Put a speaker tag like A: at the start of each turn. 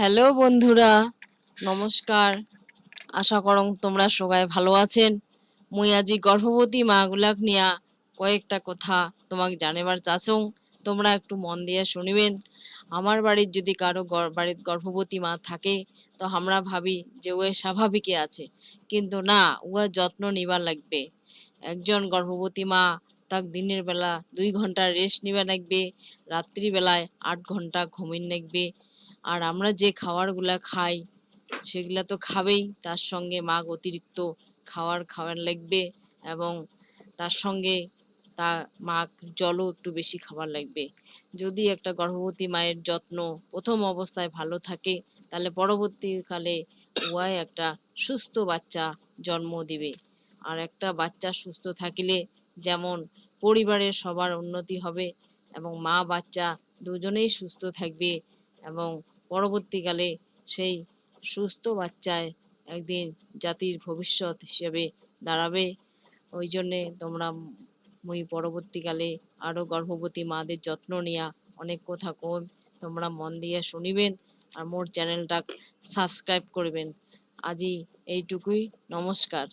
A: Hello বন্ধুরা, নমস্কার। আশা করং তোমরা সবাই ভালো আছেন। মুই আজি গর্ভবতী মাগুলাক নিয়া কয়েকটা কথা তোমাক জানিবার চাচং। তোমরা একটু মন দিয়ে শুনিবেন। আমার বাড়ির যদি কারো বাড়িত গর্ভবতী মা থাকে তো আমরা ভাবি যে ও স্বাভাবিকই আছে, কিন্তু না, উহার যত্ন নিবার লাগবে। একজন গর্ভবতী মা তাক দিনের বেলা 2 ঘন্টা রেস্ট নিবা লাগবে, রাত্রিবেলায় 8 ঘন্টা ঘুমিন লাগবে। আর আমরা যে খাবারগুলা খাই সেগুলা তো খাবেই, তার সঙ্গে মাগ অতিরিক্ত খাওয়ার লাগবে, এবং তার সঙ্গে তা মাগ জলও একটু বেশি খাবার লাগবে। যদি একটা গর্ভবতী মায়ের যত্ন প্রথম অবস্থায় ভালো থাকে, তাহলে পরবর্তীকালে উহাই একটা সুস্থ বাচ্চা জন্ম দিবে। আর একটা বাচ্চা সুস্থ থাকিলে যেমন পরিবারের সবার উন্নতি হবে, এবং মা বাচ্চা দুজনেই সুস্থ থাকবে, এবং পরবর্তীকালে সেই সুস্থ বাচ্চায় একদিন জাতির ভবিষ্যৎ হিসেবে দাঁড়াবে। ওই জন্যে তোমরা মুই পরবর্তীকালে আরও গর্ভবতী মাদের যত্ন নিয়া অনেক কথা কম, তোমরা মন দিয়ে শুনিবেন। আর মোর চ্যানেলটা সাবস্ক্রাইব করবেন। আজি এইটুকুই, নমস্কার।